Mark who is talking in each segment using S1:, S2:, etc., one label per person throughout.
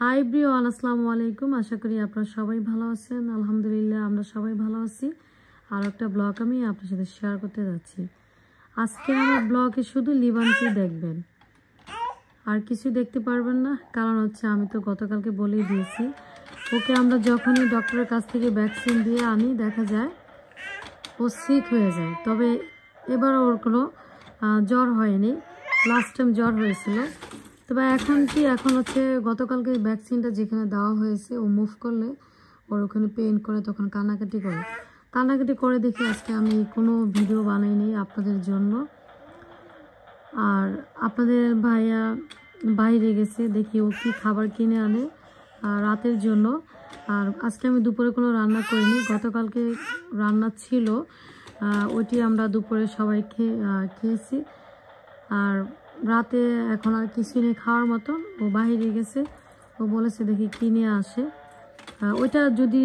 S1: Hi everyone, আসসালামু আলাইকুম। আশা করি আপনারা সবাই ভালো আছেন। আলহামদুলিল্লাহ আমরা সবাই ভালো আছি। আর একটা ব্লগ আমি আপনার সাথে শেয়ার করতে যাচ্ছি। আজকে আমার ব্লগে শুধু লিবানকে দেখবেন, আর কিছু দেখতে পারবেন না। কারণ হচ্ছে আমি তো গতকালকে বলেই দিয়েছি, ওকে আমরা যখনই ডক্টরের কাছ থেকে ভ্যাকসিন দিয়ে আনি দেখা যায় ও সিক হয়ে যায়। তবে এবার ওর কোনো জ্বর হয়নি, লাস্ট টাইম জ্বর হয়েছিল। তবে এখন হচ্ছে গতকালকে ভ্যাকসিনটা যেখানে দেওয়া হয়েছে ও মুভ করলে ওর ওখানে পেন করে, তখন কান্নাকাটি করে দেখে আজকে আমি কোনো ভিডিও বানাইনি আপনাদের জন্য। আর আপনাদের ভাইয়া বাইরে গেছে, দেখি ও কি খাবার কিনে আনে রাতের জন্য। আর আজকে আমি দুপুরে কোনো রান্না করিনি, গতকালকে রান্না ছিল, ওইটি আমরা দুপুরে সবাই খেয়েছি। আর রাতে এখন আর কিছু নেই খাওয়ার মতন, ও বাইরে গেছে, ও বলেছে দেখি কিনে আসে। ওইটা যদি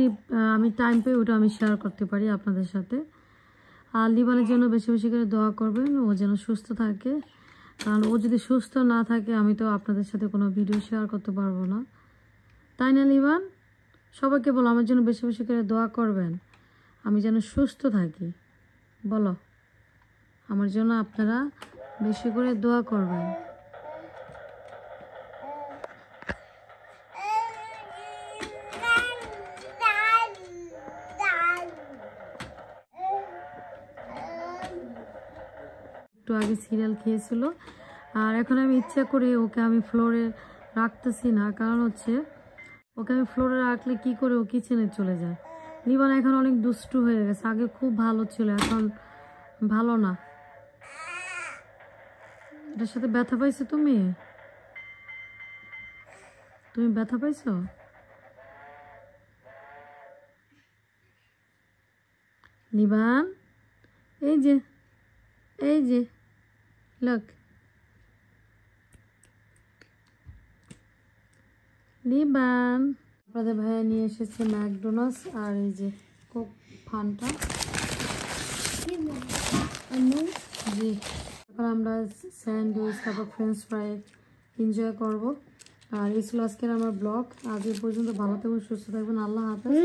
S1: আমি টাইম পাই ওটা আমি শেয়ার করতে পারি আপনাদের সাথে। আর লিবানের জন্য বেশি বেশি করে দোয়া করবেন, ও যেন সুস্থ থাকে। কারণ ও যদি সুস্থ না থাকে আমি তো আপনাদের সাথে কোনো ভিডিও শেয়ার করতে পারবো না, তাই না লিবান? সবাইকে বলো আমার জন্য বেশি বেশি করে দোয়া করবেন, আমি যেন সুস্থ থাকি। বলো আমার জন্য আপনারা বেশি করে দোয়া করবেন। একটু আগে সিরিয়াল খেয়েছিল, আর এখন আমি ইচ্ছা করে ওকে আমি ফ্লোরে রাখতেছি না। কারণ হচ্ছে ওকে আমি ফ্লোরে রাখলে কি করে ও কিচেনে চলে যায়। লিবান এখন অনেক দুষ্টু হয়ে গেছে, আগে খুব ভালো ছিল, এখন ভালো না। এটার সাথে ব্যথা পাইছো তুমি ব্যথা পাইছো? লিবান এই যে লোক, লিবান আপনাদের ভাইয়া নিয়ে এসেছে ম্যাকডোনাল্ডস আর এই যে কোক ফান্টা। জি, এখন আমরা স্যান্ডউইচ তারপর ফ্রেঞ্চ ফ্রাই এনজয় করবো। আর এই ছিল আজকের আমার ব্লগ। আজ এই পর্যন্ত, ভালো থাকবেন, সুস্থ থাকবেন, আল্লাহ হাফেজ।